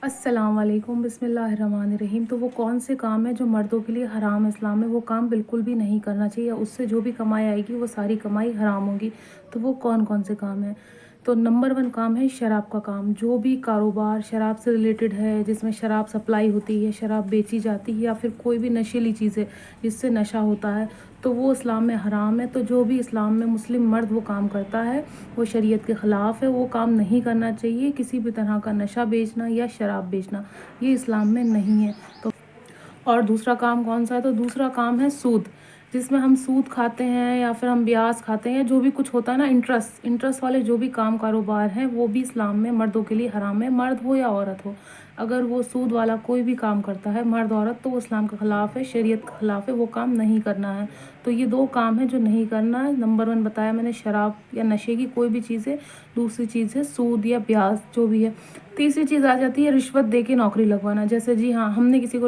अस्सलाम वालेकुम, बिस्मिल्लाहिर्रहमानिर्रहीम। तो वो कौन से काम हैं जो मर्दों के लिए हराम है इस्लाम में? वो काम बिल्कुल भी नहीं करना चाहिए, उससे जो भी कमाई आएगी वो सारी कमाई हराम होगी। तो वो कौन कौन से काम हैं? तो नंबर 1 काम है शराब का काम। जो भी कारोबार शराब से रिलेटेड है, जिसमें शराब सप्लाई होती है, शराब बेची जाती है, या फिर कोई भी नशीली चीज़ है जिससे नशा होता है, तो वो इस्लाम में हराम है। तो जो भी इस्लाम में मुस्लिम मर्द वो काम करता है वो शरीयत के ख़िलाफ़ है, वो काम नहीं करना चाहिए। किसी भी तरह का नशा बेचना या शराब बेचना ये इस्लाम में नहीं है। तो और दूसरा काम कौन सा है? तो दूसरा काम है सूद, जिसमें हम सूद खाते हैं या फिर हम ब्याज खाते हैं, या जो भी कुछ होता है ना, इंटरेस्ट वाले जो भी काम कारोबार हैं वो भी इस्लाम में मर्दों के लिए हराम है, मर्द हो या औरत हो। अगर वो सूद वाला कोई भी काम करता है, मर्द औरत, तो वो इस्लाम के ख़िलाफ़ है, शरीयत के ख़िलाफ़ है, वो काम नहीं करना है। तो ये 2 काम है जो नहीं करना है। नंबर 1 बताया मैंने, शराब या नशे की कोई भी चीज़ है। दूसरी चीज़ है सूद या ब्याज जो भी है। तीसरी चीज़ आ जाती है रिश्वत दे के नौकरी लगवाना। जैसे जी हाँ, हमने किसी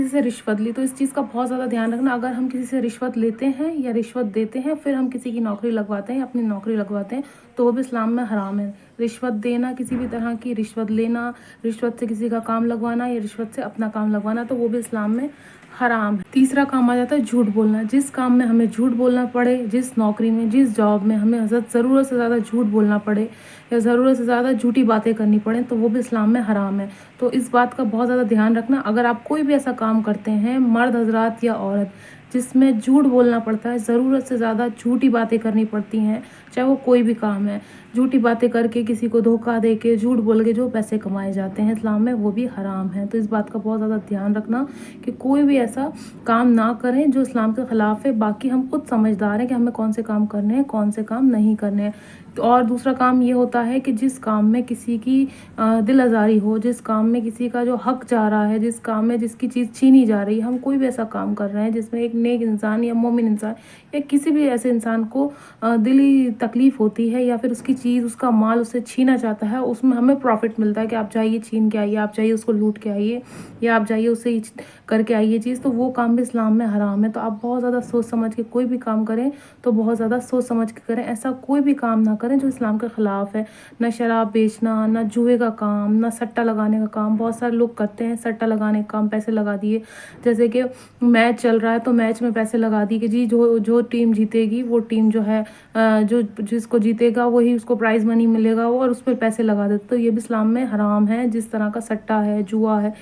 से रिश्वत ली, तो इस चीज़ का बहुत ज़्यादा ध्यान रखना। अगर हम किसी से रिश्वत लेते हैं या रिश्वत देते हैं, फिर हम किसी की नौकरी लगवाते हैं, अपनी नौकरी लगवाते हैं, तो वो भी इस्लाम में हराम है। रिश्वत देना, किसी भी तरह की रिश्वत लेना, रिश्वत से किसी का काम लगवाना या रिश्वत से अपना काम लगवाना, तो वो भी इस्लाम में हराम है। तीसरा काम आ जाता है झूठ बोलना। जिस काम में हमें झूठ बोलना पड़े, जिस नौकरी में, जिस जॉब में हमें ज़रूरत से ज़्यादा झूठ बोलना पड़े या ज़रूरत से ज़्यादा झूठी बातें करनी पड़े, तो वो भी इस्लाम में हराम है। तो इस बात का बहुत ज़्यादा ध्यान रखना। अगर आप कोई भी ऐसा काम करते हैं, मर्द हजरात या औरत, जिसमें झूठ बोलना पड़ता है, ज़रूरत से ज़्यादा झूठी बातें करनी पड़ती हैं, चाहे वो कोई भी काम है, झूठी बातें करके, किसी को धोखा दे के, झूठ बोल के जो पैसे कमाए जाते हैं इस्लाम में, वो भी हराम है। तो इस बात का बहुत ज़्यादा ध्यान रखना कि कोई भी ऐसा काम ना करें जो इस्लाम के ख़िलाफ़ है। बाकी हम खुद समझदार हैं कि हमें कौन से काम करने हैं, कौन से काम नहीं करने हैं। तो और दूसरा काम ये होता है कि जिस काम में किसी की दिल आज़ारी हो, जिस काम में किसी का जो हक जा रहा है, जिस काम में जिसकी चीज़ छीनी जा रही है, हम कोई भी ऐसा काम कर रहे हैं जिसमें एक नेक इंसान या मोमिन इंसान या किसी भी ऐसे इंसान को दिली तकलीफ़ होती है, या फिर उसकी चीज़, उसका माल उससे छीना चाहता है, उसमें हमें प्रॉफ़िट मिलता है कि आप जाइए छीन के आइए, आप जाइए उसको लूट के आइए, या आप जाइए उससे करके आइए चीज़, तो वो काम भी इस्लाम में हराम है। तो आप बहुत ज़्यादा सोच समझ के कोई भी काम करें तो बहुत ज़्यादा सोच समझ के करें। ऐसा कोई भी काम ना करें जो इस्लाम के ख़िलाफ़ है। ना शराब बेचना, ना जुए का काम, ना सट्टा लगाने का काम। बहुत सारे लोग करते हैं सट्टा लगाने का काम, पैसे लगा दिए। जैसे कि मैच चल रहा है तो मैच में पैसे लगा दिए कि जी जो जो टीम जीतेगी वो टीम जो है, जो जिसको जीतेगा वही उसको प्राइज़ मनी मिलेगा, और उस पर पैसे लगा देते। तो ये भी इस्लाम में हराम है। जिस तरह का सट्टा है, जुआ है,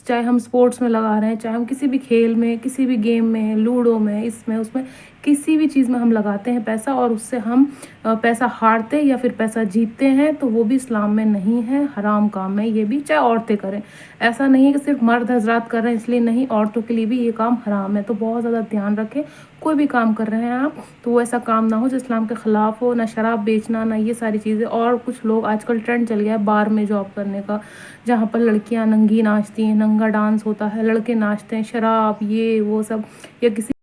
चाहे हम स्पोर्ट्स में लगा रहे हैं, चाहे हम किसी भी खेल में, किसी भी गेम में, लूडो में, इसमें उसमें, किसी भी चीज़ में हम लगाते हैं पैसा, और उससे हम पैसा हारते या फिर पैसा जीतते हैं, तो वो भी इस्लाम में नहीं है, हराम काम है ये भी, चाहे औरतें करें। ऐसा नहीं है कि सिर्फ मर्द हजरात कर रहे हैं इसलिए नहीं, औरतों के लिए भी ये काम हराम है। तो बहुत ज़्यादा ध्यान रखें, कोई भी काम कर रहे हैं आप तो वो ऐसा काम ना हो जो इस्लाम के ख़िलाफ़ हो। ना शराब बेचना, ना ये सारी चीज़ें। और कुछ लोग, आजकल ट्रेंड चल गया है बार में जॉब करने का, जहाँ पर लड़कियाँ नंगी नाचती हैं, नंगा डांस होता है, लड़के नाचते हैं, शराब ये वो सब, या किसी,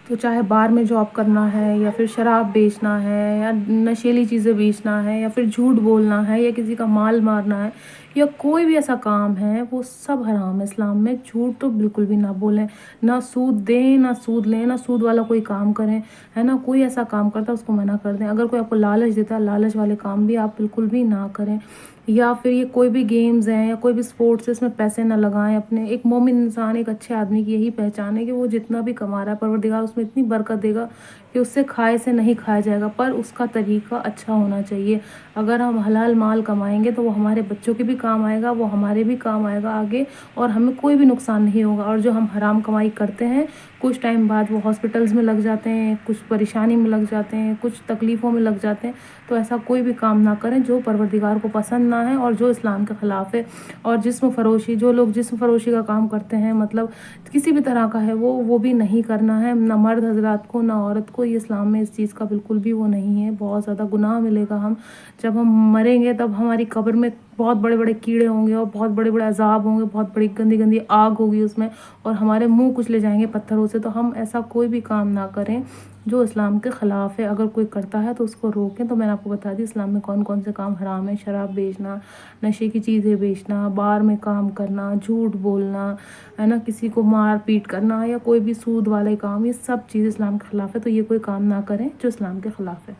तो चाहे बार में जॉब करना है, या फिर शराब बेचना है, या नशीली चीज़ें बेचना है, या फिर झूठ बोलना है, या किसी का माल मारना है, या कोई भी ऐसा काम है, वो सब हराम है इस्लाम में। झूठ तो बिल्कुल भी ना बोलें, ना सूद दें, ना सूद लें, ना सूद वाला कोई काम करें, है ना। कोई ऐसा काम करता है उसको मना कर दें। अगर कोई आपको लालच देता है, लालच वाले काम भी आप बिल्कुल भी ना करें। या फिर ये कोई भी गेम्स हैं या कोई भी स्पोर्ट्स है, इसमें पैसे ना लगाएं अपने। एक मोमिन इंसान, एक अच्छे आदमी की यही पहचान है कि वो जितना भी कमा रहा है, परवरदिगार उसमें इतनी बरकत देगा कि उससे खाए से नहीं खाया जाएगा, पर उसका तरीका अच्छा होना चाहिए। अगर हम हलाल माल कमाएंगे तो वो हमारे बच्चों के भी काम आएगा, वो हमारे भी काम आएगा आगे, और हमें कोई भी नुकसान नहीं होगा। और जो हम हराम कमाई करते हैं, कुछ टाइम बाद वो हॉस्पिटल्स में लग जाते हैं, कुछ परेशानी में लग जाते हैं, कुछ तकलीफ़ों में लग जाते हैं। तो ऐसा कोई भी काम ना करें जो परवरदिगार को पसंद ना है और जो इस्लाम के ख़िलाफ़ है। और जिस्म फ़रोशी, जो लोग जिस्म फ़रोशी का काम करते हैं, मतलब किसी भी तरह का है वो भी नहीं करना है, ना मर्द हजरात को ना औरत को। ये इस्लाम में इस चीज़ का बिल्कुल भी वो नहीं है। बहुत ज़्यादा गुनाह मिलेगा। हम जब हम मरेंगे तब हमारी कब्र में बहुत बड़े बड़े कीड़े होंगे, और बहुत बड़े बड़े अजाब होंगे, बहुत बड़ी गंदी गंदी आग होगी उसमें, और हमारे मुंह कुचले जाएंगे पत्थरों से। तो हम ऐसा कोई भी काम ना करें जो इस्लाम के ख़िलाफ़ है। अगर कोई करता है तो उसको रोकें। तो मैंने आपको बता दी इस्लाम में कौन कौन से काम हराम है। शराब बेचना, नशे की चीज़ें बेचना, बार में काम करना, झूठ बोलना, है ना, किसी को मार पीट करना, या कोई भी सूद वाले काम, ये सब चीज़ इस्लाम के ख़िलाफ़ है। तो ये कोई काम ना करें जो इस्लाम के ख़िलाफ़ है।